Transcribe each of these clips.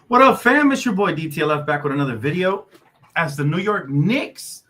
What up, fam? It's your boy DTLF back with another video as the New York Knicks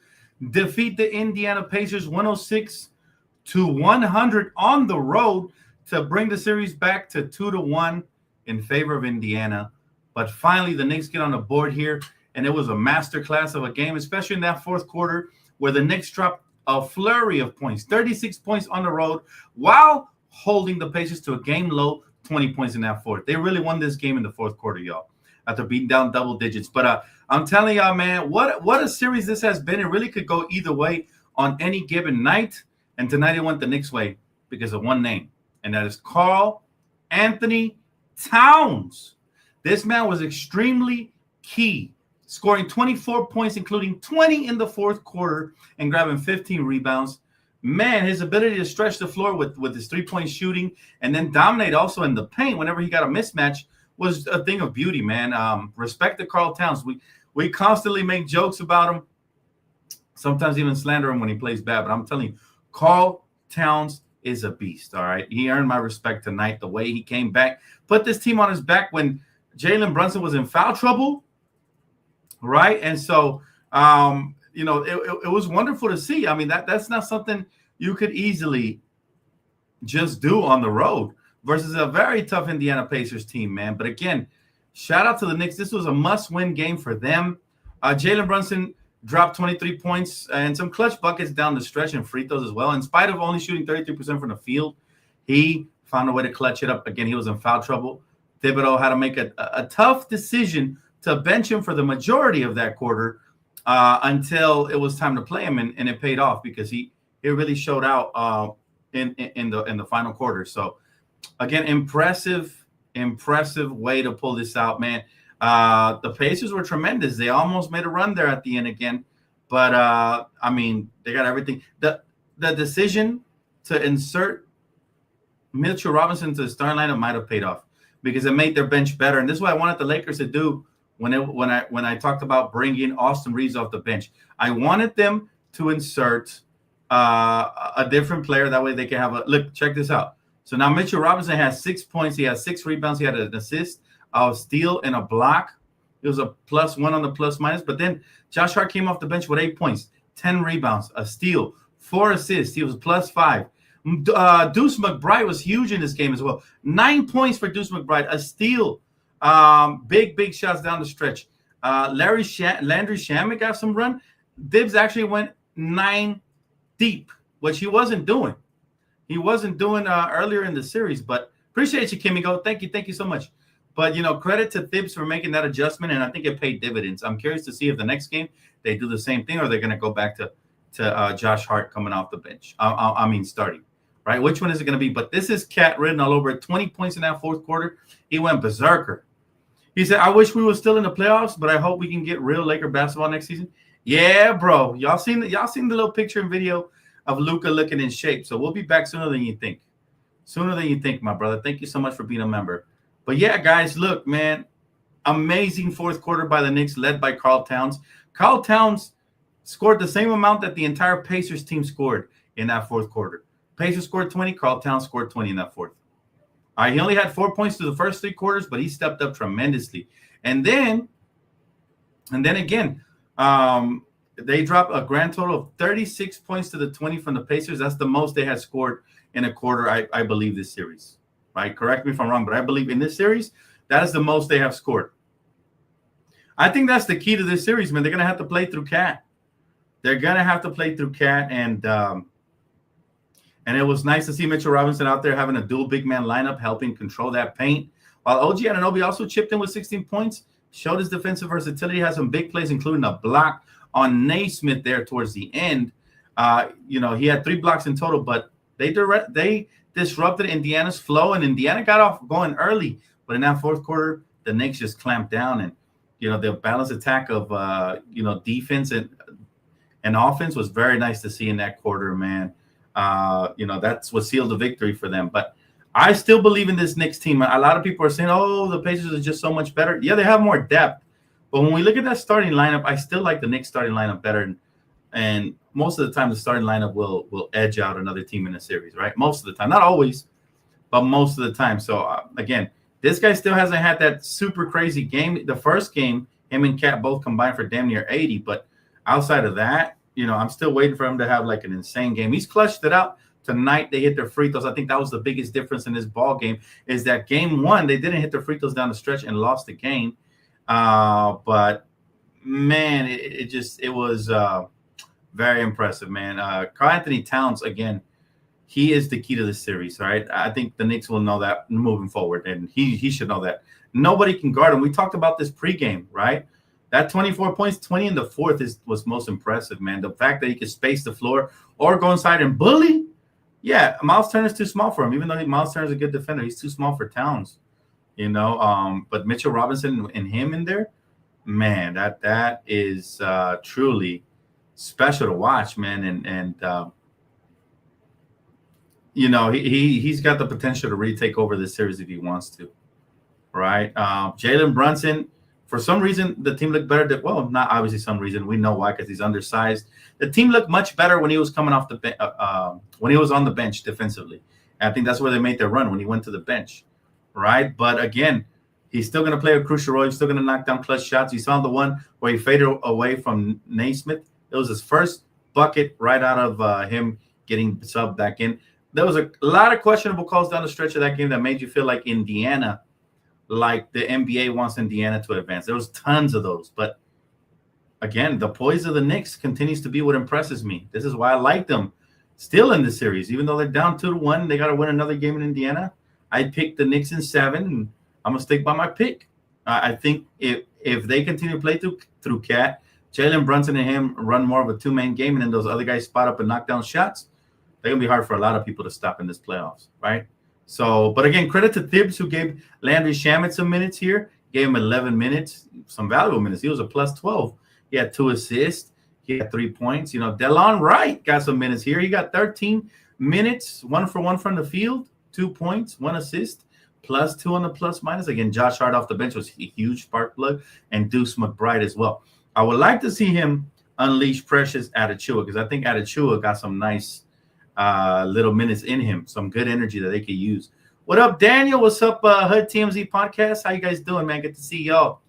defeat the Indiana Pacers 106-100 on the road to bring the series back to 2-1 in favor of Indiana. But finally, the Knicks get on the board here, and it was a masterclass of a game, especially in that fourth quarter where the Knicks dropped a flurry of points, 36 points on the road, while holding the Pacers to a game low 20 points in that fourth. They really won this game in the fourth quarter, y'all, after beating down double digits. But I'm telling y'all, man, what a series this has been. It really could go either way on any given night. And tonight it went the Knicks' way because of one name, and that is Karl Anthony Towns. This man was extremely key, scoring 24 points, including 20 in the fourth quarter and grabbing 15 rebounds. Man, his ability to stretch the floor with his three-point shooting and then dominate also in the paint whenever he got a mismatch was a thing of beauty, man. Respect to Karl Towns. We constantly make jokes about him, sometimes even slander him when he plays bad. But I'm telling you, Karl Towns is a beast, all right? He earned my respect tonight, the way he came back, put this team on his back when Jalen Brunson was in foul trouble, right? And so, it was wonderful to see. I mean, that's not something you could easily just do on the road versus a very tough Indiana Pacers team, man. But again, shout out to the Knicks. This was a must-win game for them. Jalen Brunson dropped 23 points and some clutch buckets down the stretch and free throws as well. In spite of only shooting 33% from the field, he found a way to clutch it up. Again, he was in foul trouble. Thibodeau had to make a tough decision to bench him for the majority of that quarter until it was time to play him, and it paid off because he really showed out in the final quarter. So again, impressive way to pull this out, man. The Pacers were tremendous. They almost made a run there at the end again, but I mean, they got everything. The decision to insert Mitchell Robinson to the starting lineup might have paid off because it made their bench better, and this is what I wanted the Lakers to do when I talked about bringing Austin Reeves off the bench. I wanted them to insert a different player. That way they can have a look. Check this out. So now Mitchell Robinson has 6 points. He has 6 rebounds. He had an assist, a steal, and a block. It was a +1 on the plus minus. But then Josh Hart came off the bench with 8 points, 10 rebounds, a steal, 4 assists. He was +5. Deuce McBride was huge in this game as well. 9 points for Deuce McBride, a steal. Big shots down the stretch. Landry Shamet got some run. Dibs actually went 9 deep, which he wasn't doing. He wasn't doing earlier in the series, but appreciate you, Kimiko. Thank you so much. But, credit to Thibs for making that adjustment, and I think it paid dividends. I'm curious to see if the next game they do the same thing or they're going to go back to Josh Hart coming off the bench. I mean, starting, right? Which one is it going to be? But this is Cat written all over it. 20 points in that fourth quarter. He went berserker. He said, I wish we were still in the playoffs, but I hope we can get real Laker basketball next season. Yeah, bro. Y'all seen the little picture and video of Luka looking in shape. So we'll be back sooner than you think. Sooner than you think, my brother. Thank you so much for being a member. But yeah, guys, look, man, amazing fourth quarter by the Knicks led by Karl Towns. Karl Towns scored the same amount that the entire Pacers team scored in that fourth quarter. Pacers scored 20. Karl Towns scored 20 in that fourth. All right, he only had 4 points through the first 3 quarters, but he stepped up tremendously. And then again, they dropped a grand total of 36 points to the 20 from the Pacers. That's the most they had scored in a quarter, I believe, this series. Right? Correct me if I'm wrong, but I believe in this series, that is the most they have scored. I think that's the key to this series, man. They're going to have to play through Cat. They're going to have to play through Cat, and it was nice to see Mitchell Robinson out there having a dual big man lineup, helping control that paint. While OG Anunoby also chipped in with 16 points, showed his defensive versatility, has some big plays, including a block on Naismith there towards the end. He had 3 blocks in total, but they disrupted Indiana's flow, and Indiana got off going early. But in that fourth quarter, the Knicks just clamped down, and the balanced attack of defense and offense was very nice to see in that quarter, man. That's what sealed the victory for them. But I still believe in this Knicks team. A lot of people are saying, oh, the Pacers are just so much better. Yeah, they have more depth. But when we look at that starting lineup, I still like the Knicks starting lineup better. And most of the time, the starting lineup will edge out another team in a series, right? Most of the time. Not always, but most of the time. So, again, This guy still hasn't had that super crazy game. The first game, him and Cat both combined for damn near 80. But outside of that, I'm still waiting for him to have like an insane game. He's clutched it out. Tonight, they hit their free throws. I think that was the biggest difference in this ball game is that game one, they didn't hit their free throws down the stretch and lost the game. But, man, it was very impressive, man. Karl Anthony Towns, again, he is the key to this series, right? I think the Knicks will know that moving forward, and he should know that. Nobody can guard him. We talked about this pregame, right? That 24 points, 20 in the fourth was most impressive, man. The fact that he could space the floor or go inside and bully. Yeah, Miles Turner's too small for him. Even though Miles Turner's a good defender, he's too small for Towns, But Mitchell Robinson and him in there, man, that is truly special to watch, man. And he's got the potential to really take over this series if he wants to, right? Jalen Brunson, for some reason, the team looked better. Well, not obviously some reason. We know why, because he's undersized. The team looked much better when he was coming off when he was on the bench defensively. And I think that's where they made their run, when he went to the bench, right? But again, he's still going to play a crucial role. He's still going to knock down clutch shots. You saw the one where he faded away from Naismith. It was his first bucket right out of him getting subbed back in. There was a lot of questionable calls down the stretch of that game that made you feel like Indiana, like the NBA wants Indiana to advance. There was tons of those. But again, the poise of the Knicks continues to be what impresses me. This is why I like them still in the series. Even though they're down 2-1, they got to win another game in Indiana. I picked the Knicks in 7, and I'm going to stick by my pick. I think if they continue to play through Cat, Jalen Brunson and him run more of a two-man game, and then those other guys spot up and knock down shots, they're going to be hard for a lot of people to stop in this playoffs, right? So, but again, credit to Thibs, who gave Landry Shamet some minutes here. Gave him 11 minutes, some valuable minutes. He was a plus 12. He had 2 assists. He had 3 points. Delon Wright got some minutes here. He got 13 minutes, 1 for 1 from the field, 2 points, 1 assist, plus 2 on the plus minus. Again, Josh Hart off the bench was a huge spark plug, and Deuce McBride as well. I would like to see him unleash Precious Achiuwa, because I think Achiuwa got some nice little minutes in him, some good energy that they could use. What up, Daniel? What's up, HUD TMZ podcast? How you guys doing, man? Good to see y'all.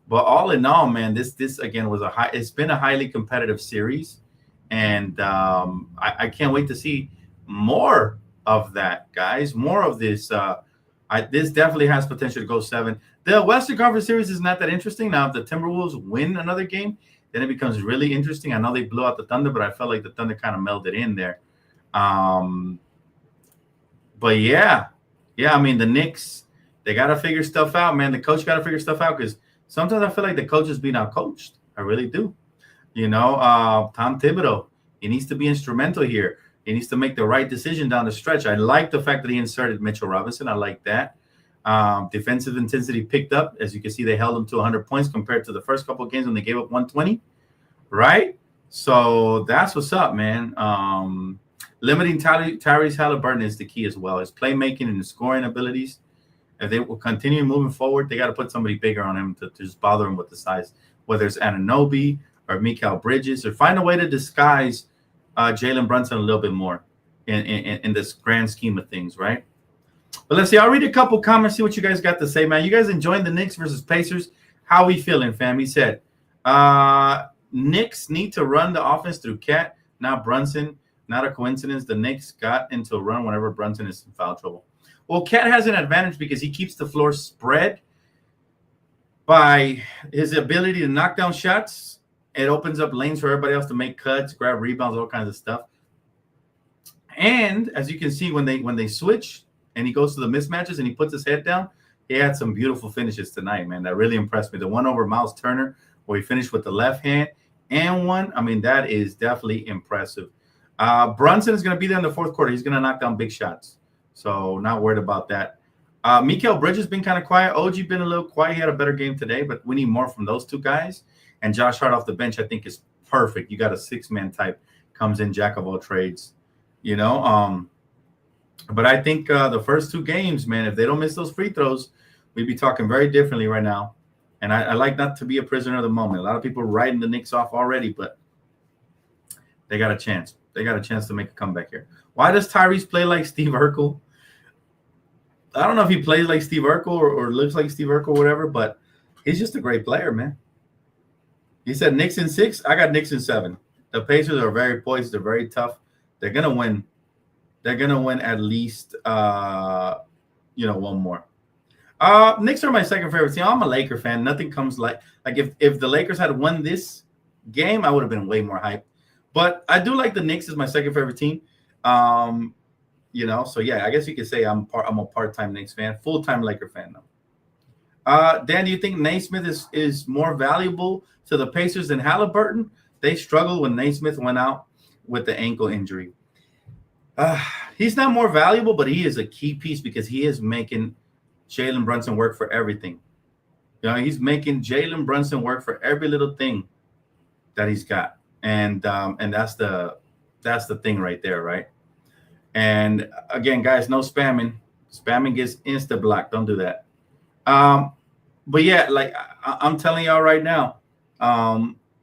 But all in all, man, this again was it's been a highly competitive series, and I can't wait to see more of that, guys. More of this. This definitely has potential to go 7. The Western Conference Series is not that interesting. Now, if the Timberwolves win another game, then it becomes really interesting. I know they blew out the Thunder, but I felt like the Thunder kind of melded in there. But yeah, I mean, the Knicks, they got to figure stuff out, man. The coach got to figure stuff out, because sometimes I feel like the coach is being out-coached. I really do. Tom Thibodeau, he needs to be instrumental here. He needs to make the right decision down the stretch. I like the fact that he inserted Mitchell Robinson. I like that. Defensive intensity picked up. As you can see, they held him to 100 points compared to the first couple of games when they gave up 120, right? So that's what's up, man. Limiting Tyrese Halliburton is the key as well. His playmaking and his scoring abilities. If they will continue moving forward, they got to put somebody bigger on him to just bother him with the size, whether it's Anunoby or Mikal Bridges, or find a way to disguise Jalen Brunson a little bit more in this grand scheme of things, right? But let's see. I'll read a couple comments, see what you guys got to say, man. You guys enjoying the Knicks versus Pacers? How we feeling, fam? He said, Knicks need to run the offense through Cat, not Brunson. Not a coincidence. The Knicks got into a run whenever Brunson is in foul trouble. Well, Cat has an advantage because he keeps the floor spread by his ability to knock down shots. It opens up lanes for everybody else to make cuts, grab rebounds, all kinds of stuff. And as you can see, when they switch and he goes to the mismatches and he puts his head down, he had some beautiful finishes tonight, man. That really impressed me. The one over Miles Turner where he finished with the left hand and one, I mean, that is definitely impressive. Brunson is going to be there in the fourth quarter. He's going to knock down big shots. So not worried about that. Mikal Bridges been kind of quiet. OG been a little quiet. He had a better game today, but we need more from those two guys. And Josh Hart off the bench, I think, is perfect. You got a 6-man type, comes in, jack of all trades, But I think the first 2 games, man, if they don't miss those free throws, we'd be talking very differently right now. And I like not to be a prisoner of the moment. A lot of people are writing the Knicks off already, but they got a chance. They got a chance to make a comeback here. Why does Tyrese play like Steve Urkel? I don't know if he plays like Steve Urkel or looks like Steve Urkel or whatever, but he's just a great player, man. He said Knicks in 6. I got Knicks in 7. The Pacers are very poised. They're very tough. They're gonna win. They're gonna win at least one more. Knicks are my second favorite team. I'm a Laker fan. Nothing comes like if the Lakers had won this game, I would have been way more hyped. But I do like the Knicks as my second favorite team. So yeah, I guess you could say I'm a part-time Knicks fan, full-time Laker fan though. Dan, do you think Naismith is more valuable to the Pacers than Halliburton? They struggled when Naismith went out with the ankle injury. He's not more valuable, but he is a key piece because he is making Jalen Brunson work for everything. He's making Jalen Brunson work for every little thing that he's got, and that's the thing right there, right? And again, guys, no spamming. Spamming gets insta blocked. Don't do that. But yeah, like I'm telling y'all right now,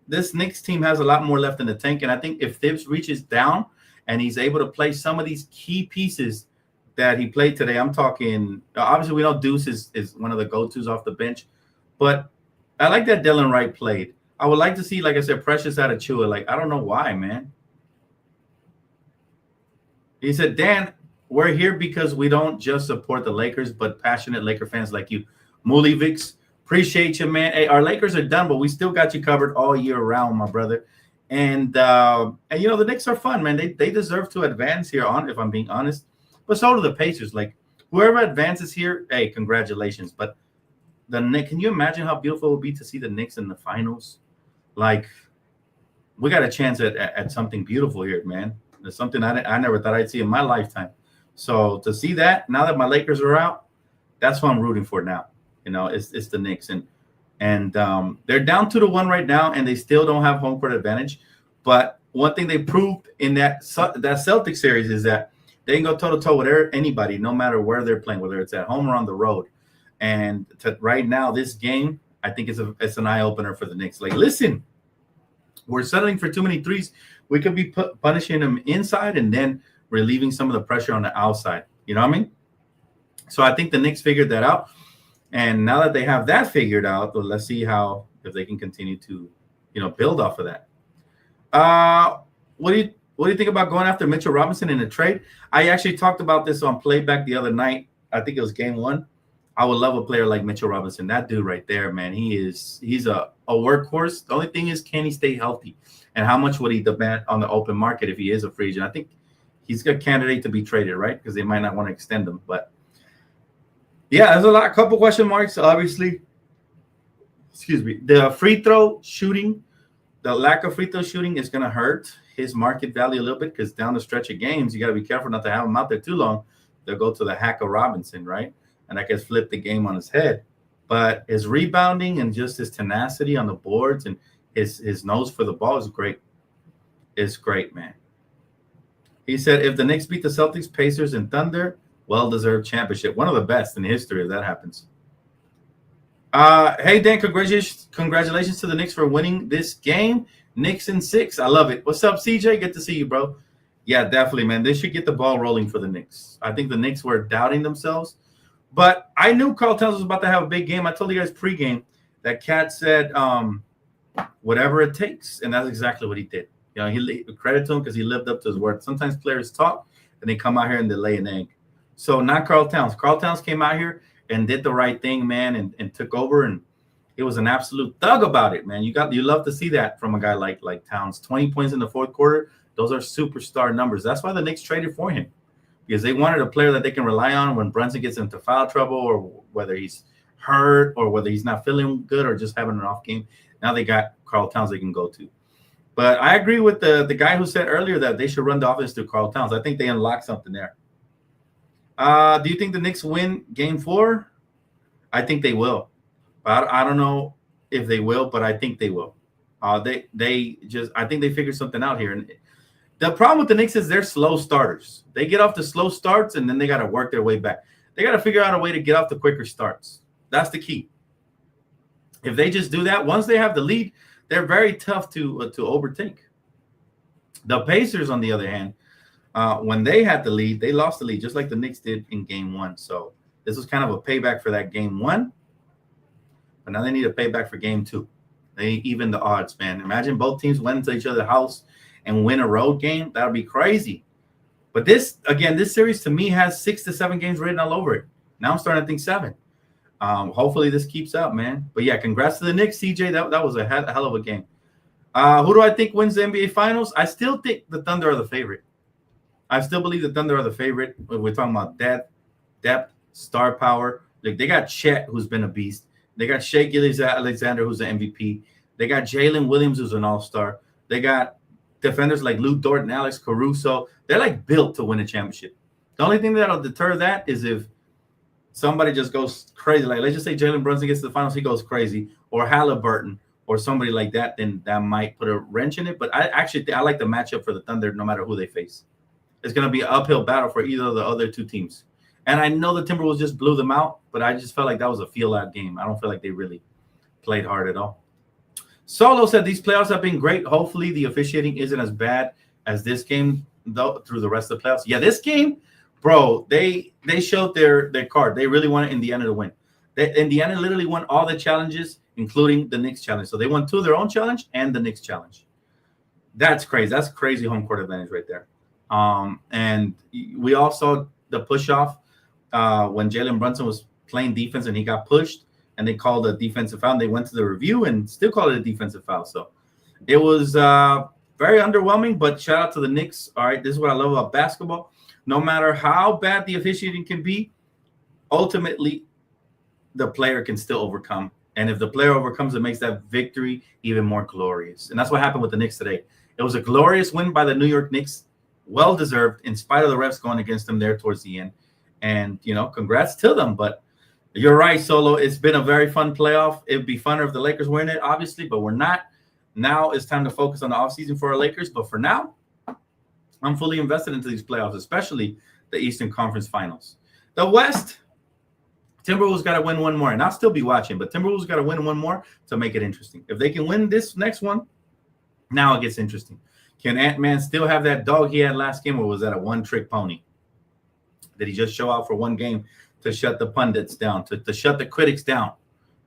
this Knicks team has a lot more left in the tank, and I think if Thibs reaches down and he's able to play some of these key pieces that he played today, I'm talking. Obviously, we know Deuce is one of the go-tos off the bench, but I like that Dylan Wright played. I would like to see, like I said, Precious Achiuwa. Like, I don't know why, man. He said, Dan, we're here because we don't just support the Lakers, but passionate Laker fans like you. Mulivix, appreciate you, man. Hey, our Lakers are done, but we still got you covered all year round, my brother. And the Knicks are fun, man. They deserve to advance here, if I'm being honest. But so do the Pacers. Like, whoever advances here, hey, congratulations. But the Knicks, can you imagine how beautiful it would be to see the Knicks in the finals? Like, we got a chance at something beautiful here, man. It's something I never thought I'd see in my lifetime. So to see that, now that my Lakers are out, that's what I'm rooting for now. It's the Knicks. And they're down 2-1 right now, and they still don't have home court advantage. But one thing they proved in that Celtics series is that they can go toe-to-toe with anybody, no matter where they're playing, whether it's at home or on the road. And right now, this game, I think it's an eye-opener for the Knicks. Like, listen, we're settling for too many threes. We could be punishing them inside and then relieving some of the pressure on the outside. You know what I mean? So I think the Knicks figured that out. And now that they have that figured out, well, let's see if they can continue to, build off of that. What do you think about going after Mitchell Robinson in a trade? I actually talked about this on Playback the other night. I think it was game 1. I would love a player like Mitchell Robinson. That dude right there, man, he's a workhorse. The only thing is, can he stay healthy? And how much would he demand on the open market if he is a free agent? I think he's a candidate to be traded, right? Because they might not want to extend him. But yeah, there's a couple question marks, obviously. Excuse me. The free throw shooting, the lack of free throw shooting is going to hurt his market value a little bit because down the stretch of games, you got to be careful not to have him out there too long. They'll go to the hack of Robinson, right? And that gets flipped the game on his head. But his rebounding and just his tenacity on the boards and his nose for the ball is great. It's great, man. He said, if the Knicks beat the Celtics, Pacers, and Thunder, well-deserved championship. One of the best in history if that happens. Hey, Dan, congratulations to the Knicks for winning this game. Knicks in 6. I love it. What's up, CJ? Good to see you, bro. Yeah, definitely, man. They should get the ball rolling for the Knicks. I think the Knicks were doubting themselves. But I knew Karl Towns was about to have a big game. I told you guys pregame that Cat said whatever it takes, and that's exactly what he did. He credit to him because he lived up to his word. Sometimes players talk, and they come out here and they lay an egg. So not Karl Towns. Karl Towns came out here and did the right thing, man, and took over, and it was an absolute thug about it, man. You love to see that from a guy like Towns. 20 points in the fourth quarter. Those are superstar numbers. That's why the Knicks traded for him. Because they wanted a player that they can rely on when Brunson gets into foul trouble or whether he's hurt or whether he's not feeling good or just having an off game. Now they got Karl Towns they can go to. But I agree with the guy who said earlier that they should run the offense through Karl Towns. I think they unlocked something there. Do you think the Knicks win game 4? I think they will. I don't know if they will, but I think they will. I think they figured something out here. And the problem with the Knicks is they're slow starters. They get off the slow starts, and then they got to work their way back. They got to figure out a way to get off the quicker starts. That's the key. If they just do that, once they have the lead, they're very tough to overtake. The Pacers, on the other hand, when they had the lead, they lost the lead, just like the Knicks did in game 1. So This was kind of a payback for that game 1, but now they need a payback for game 2. They even the odds, man. Imagine both teams went into each other's house and win a road game. That would be crazy. But this series to me has 6 to 7 games written all over it. Now I'm starting to think 7. Hopefully this keeps up, man. But yeah, congrats to the Knicks, CJ. That was a hell of a game. Who do I think wins the NBA Finals? I still think the Thunder are the favorite. I still believe the Thunder are the favorite. We're talking about depth, star power. Like, they got Chet, who's been a beast. They got Shai Gilgeous-Alexander, who's an MVP. They got Jalen Williams, who's an all-star. They got defenders like Lou Dort and Alex Caruso. They're like built to win a championship. The only thing that'll deter that is if somebody just goes crazy. Like, let's just say Jalen Brunson gets to the finals, he goes crazy, or Halliburton, or somebody like that. Then that might put a wrench in it. But I like the matchup for the Thunder, no matter who they face. It's going to be an uphill battle for either of the other two teams. And I know the Timberwolves just blew them out, but I just felt like that was a feel-out game. I don't feel like they really played hard at all. Solo said these playoffs have been great. Hopefully the officiating isn't as bad as this game, though, through the rest of the playoffs. Yeah, this game, bro, they showed their card. They really wanted Indiana to win. Indiana literally won all the challenges, including the Knicks challenge. So they won 2 of their own challenge and the Knicks challenge. That's crazy. That's crazy home court advantage right there. And we all saw the push-off when Jalen Brunson was playing defense and he got pushed and they called a defensive foul. And they went to the review and still called it a defensive foul. So it was very underwhelming, but shout out to the Knicks. All right, this is what I love about basketball. No matter how bad the officiating can be, ultimately the player can still overcome. And if the player overcomes, it makes that victory even more glorious. And that's what happened with the Knicks today. It was a glorious win by the New York Knicks. Well-deserved, in spite of the refs going against them there towards the end. And, congrats to them. But you're right, Solo. It's been a very fun playoff. It'd be funner if the Lakers were in it, obviously, but we're not. Now it's time to focus on the offseason for our Lakers. But for now, I'm fully invested into these playoffs, especially the Eastern Conference Finals. The West, Timberwolves got to win one more. And I'll still be watching, but Timberwolves got to win one more to make it interesting. If they can win this next one, now it gets interesting. Can Ant-Man still have that dog he had last game, or was that a one-trick pony? Did he just show out for one game to shut the pundits down, to shut the critics down?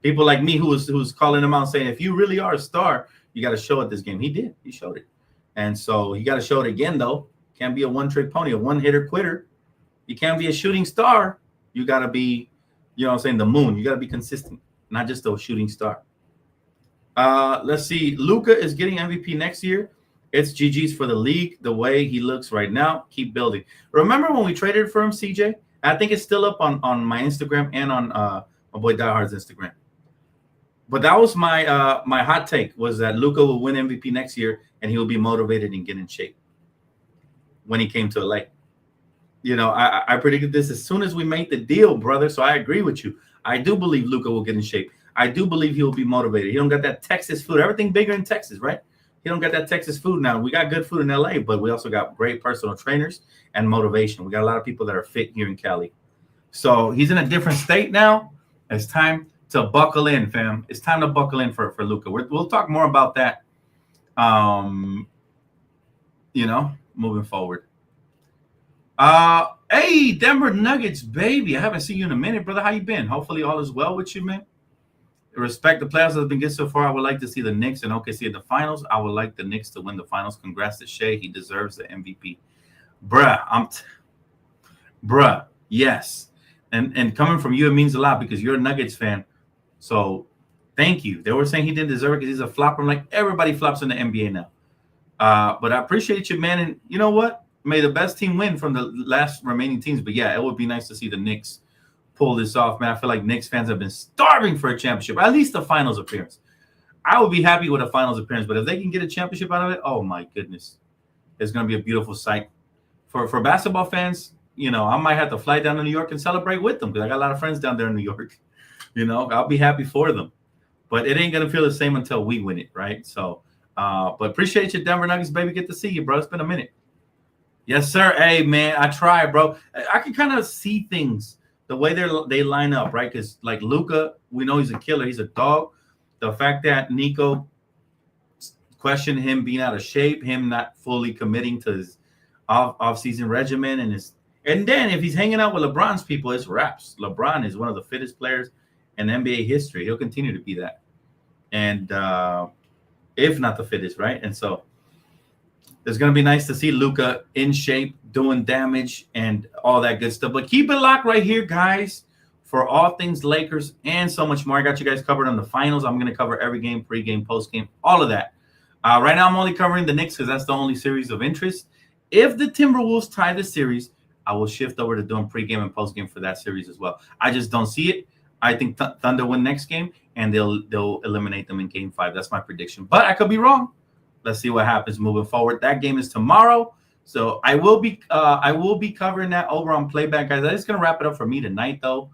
People like me who's calling him out saying, if you really are a star, you got to show it this game. He did. He showed it. And so he got to show it again, though. Can't be a one-trick pony, a one-hitter quitter. You can't be a shooting star. You got to be, the moon. You got to be consistent, not just a shooting star. Let's see. Luka is getting MVP next year. It's GG's for the league, the way he looks right now. Keep building. Remember when we traded for him, CJ? I think it's still up on my Instagram and on my boy Diehard's Instagram. But that was my my hot take, was that Luka will win MVP next year and he will be motivated and get in shape when he came to LA. I predicted this as soon as we made the deal, brother. So I agree with you. I do believe Luka will get in shape. I do believe he will be motivated. He don't got that Texas food. Everything bigger in Texas, right? He don't got that Texas food now. We got good food in LA, but we also got great personal trainers and motivation. We got a lot of people that are fit here in Cali. So he's in a different state now. It's time to buckle in, fam. It's time to buckle in for Luka. We'll talk more about that, moving forward. Hey, Denver Nuggets, baby. I haven't seen you in a minute, brother. How you been? Hopefully all is well with you, man. Respect the playoffs that have been good so far. I would like to see the Knicks and OKC in the finals. I would like the Knicks to win the finals. Congrats to Shai. He deserves the MVP. Bruh, yes. And coming from you, it means a lot because you're a Nuggets fan. So thank you. They were saying he didn't deserve it because he's a flopper. I'm like, everybody flops in the NBA now. But I appreciate you, man. And you know what? May the best team win from the last remaining teams. But yeah, it would be nice to see the Knicks pull this off, man. I feel like Knicks fans have been starving for a championship, at least the finals appearance. I would be happy with a finals appearance, but if they can get a championship out of it, oh my goodness, it's going to be a beautiful sight. For basketball fans, I might have to fly down to New York and celebrate with them because I got a lot of friends down there in New York. I'll be happy for them, but it ain't going to feel the same until we win it, right? So, but appreciate you, Denver Nuggets, baby. Good to see you, bro. It's been a minute. Yes, sir. Hey, man, I try, bro. I can kind of see things the way they line up, right? Because like Luka, we know he's a killer. He's a dog. The fact that Nico questioned him being out of shape, him not fully committing to his off-season regimen and And then if he's hanging out with LeBron's people, it's raps. LeBron is one of the fittest players in NBA history. He'll continue to be that. And if not the fittest, right? And so it's going to be nice to see Luka in shape, doing damage, and all that good stuff. But keep it locked right here, guys, for all things Lakers and so much more. I got you guys covered on the finals. I'm going to cover every game, pregame, postgame, all of that. Right now, I'm only covering the Knicks because that's the only series of interest. If the Timberwolves tie the series, I will shift over to doing pregame and postgame for that series as well. I just don't see it. I think Thunder win next game, and they'll eliminate them in Game 5. That's my prediction. But I could be wrong. Let's see what happens moving forward. That game is tomorrow, so I will be covering that over on Playback, guys. That's gonna wrap it up for me tonight, though.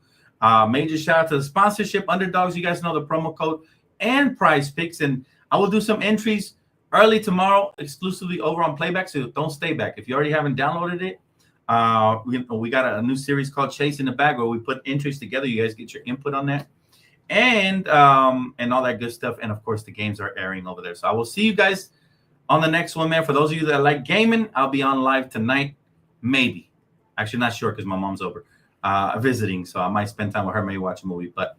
Major shout out to the sponsorship Underdogs. You guys know the promo code and Prize Picks, and I will do some entries early tomorrow exclusively over on Playback. So don't stay back if you already haven't downloaded it. We got a new series called Chasing the Bag where we put entries together. You guys get your input on that. And all that good stuff. And of course, the games are airing over there. So I will see you guys on the next one, man. For those of you that like gaming, I'll be on live tonight. Maybe. Actually, not sure because my mom's over visiting. So I might spend time with her, maybe watch a movie. But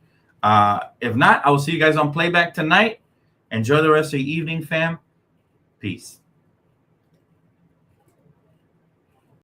if not, I will see you guys on Playback tonight. Enjoy the rest of your evening, fam. Peace.